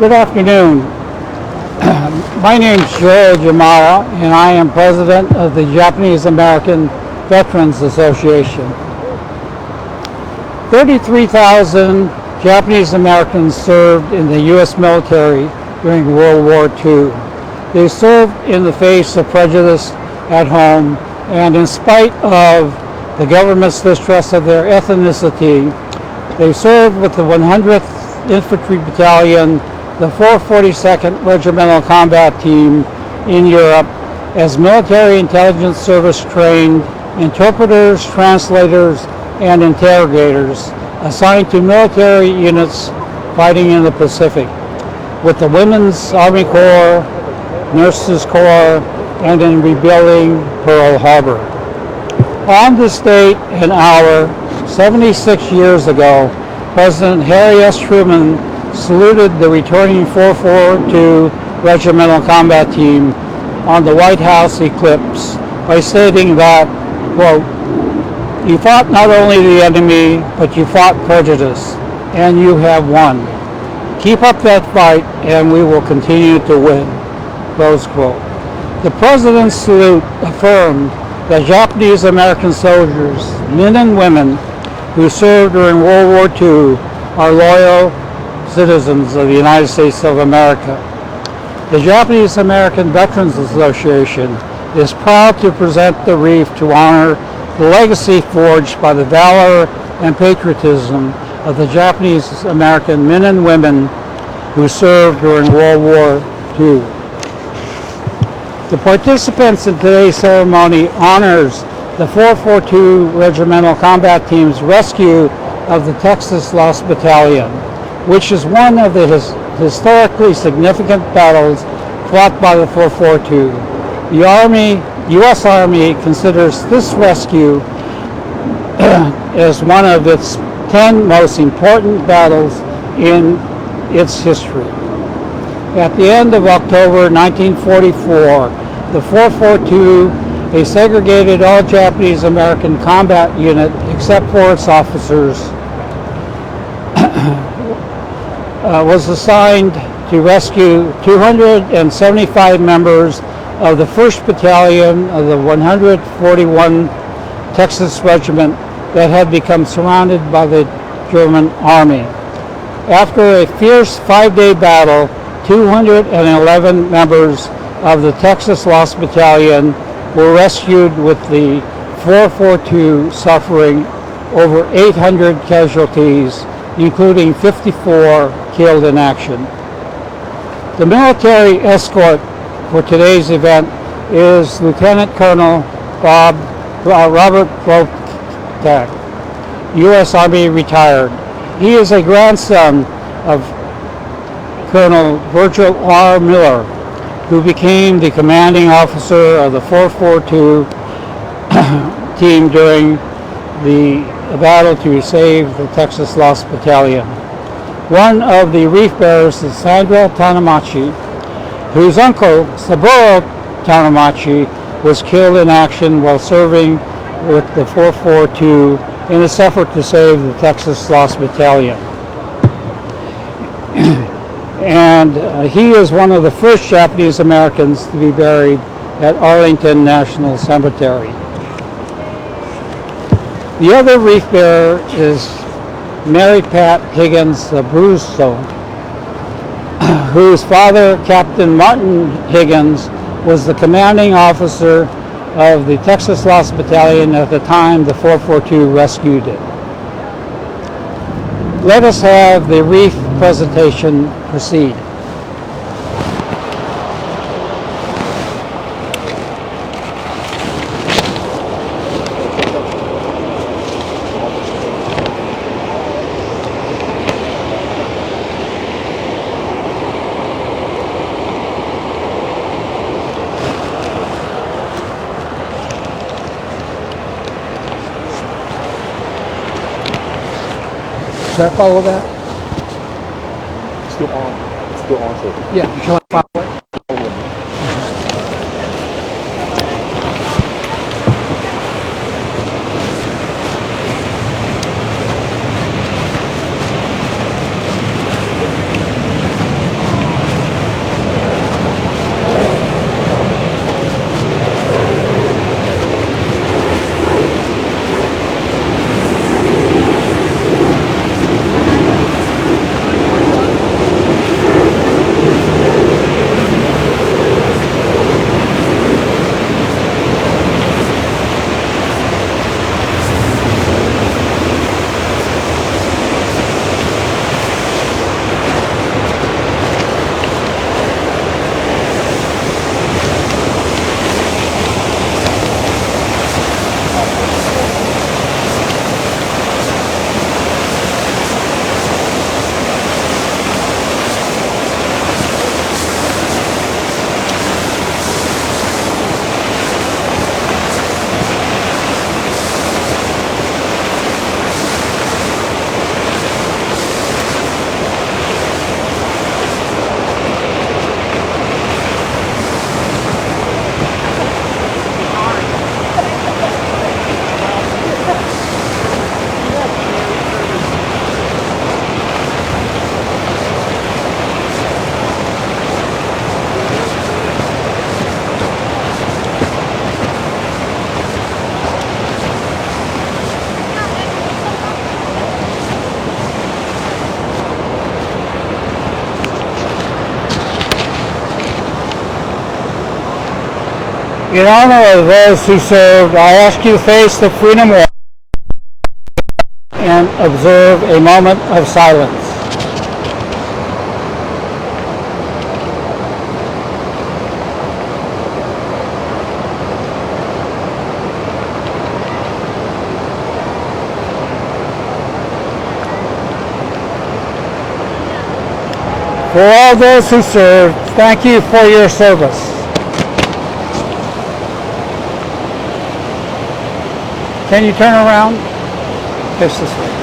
Good afternoon. My name is Joe Jamara, and I am president of the Japanese American Veterans Association. 33,000 Japanese Americans served in the U.S. military during World War II. They served in the face of prejudice at home, and in spite of the government's distrust of their ethnicity, they served with the 100th Infantry Battalion, the 442nd Regimental Combat Team in Europe, as military intelligence service trained interpreters, translators, and interrogators assigned to military units fighting in the Pacific, with the Women's Army Corps, Nurses Corps, and in rebuilding Pearl Harbor. On this date and hour, 76 years ago, President Harry S. Truman saluted the returning 442 Regimental Combat Team on the White House eclipse by stating that, quote, "You fought not only the enemy, but you fought prejudice, and you have won. Keep up that fight, and we will continue to win," close quote. The President's salute affirmed that Japanese American soldiers, men and women, who served during World War II are loyal citizens of the United States of America. The Japanese American Veterans Association is proud to present the wreath to honor the legacy forged by the valor and patriotism of the Japanese American men and women who served during World War II. The participants in today's ceremony honors the 442 Regimental Combat Team's rescue of the Texas Lost Battalion, which is one of the historically significant battles fought by the 442. The U.S. Army considers this rescue as one of its 10 most important battles in its history. At the end of October 1944, the 442, a segregated all-Japanese American combat unit except for its officers, was assigned to rescue 275 members of the 1st Battalion of the 141 Texas Regiment that had become surrounded by the German Army. After a fierce 5-day battle, 211 members of the Texas Lost Battalion were rescued, with the 442 suffering over 800 casualties, including 54 killed in action. The military escort for today's event is Lieutenant Colonel Robert Voltak, U.S. Army retired. He is a grandson of Colonel Virgil R. Miller, who became the commanding officer of the 442 team during the battle to save the Texas Lost Battalion. One of the wreath bearers is Sandra Tanamachi, whose uncle, Saburo Tanamachi, was killed in action while serving with the 442 in its effort to save the Texas Lost Battalion. And he is one of the first Japanese Americans to be buried at Arlington National Cemetery. The other wreath bearer is Mary Pat Higgins Abruzzo, whose father, Captain Martin Higgins, was the commanding officer of the Texas Lost Battalion at the time the 442 rescued it. Let us have the wreath presentation proceed. Should I follow that? Still on. Still on, sir. Yeah, shall I follow it? In honor of those who served, I ask you to face the Freedom Wall and observe a moment of silence. For all those who served, thank you for your service. Can you turn around? Face this way.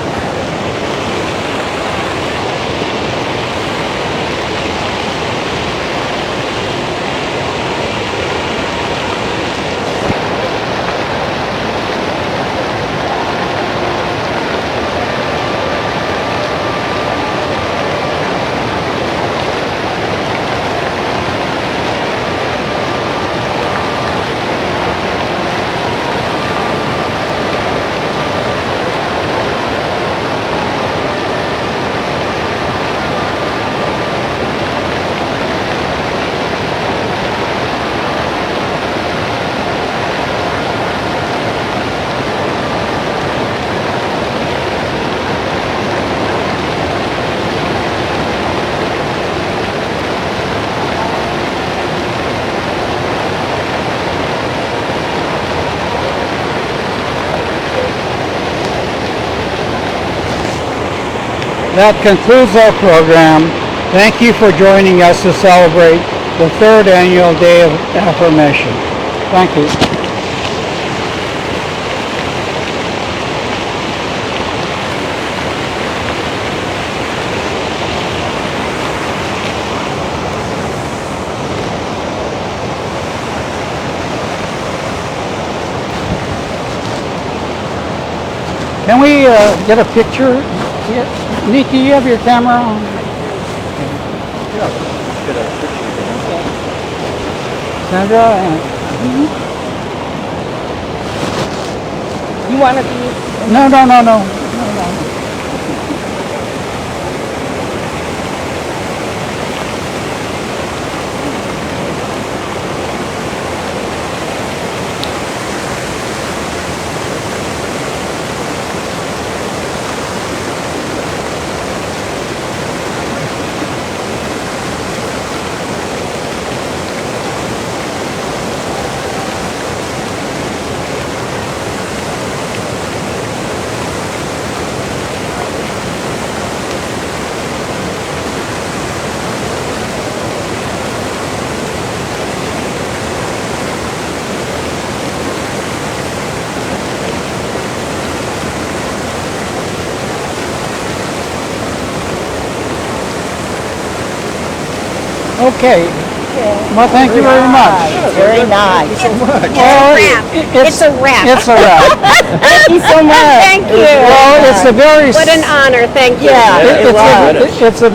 That concludes our program. Thank you for joining us to celebrate the 3rd annual Day of Affirmation. Thank you. Can we get a picture? Yeah. Nikki, you have your camera on? Yeah, get a picture. Sandra and... You want to be? No. Okay. Well, thank you very much. Very nice. Thank you so much. It's a wrap. It's a wrap. Thank you so much. Thank you. Well, it's a very... What an honor. Thank you. Yeah, it was. It's a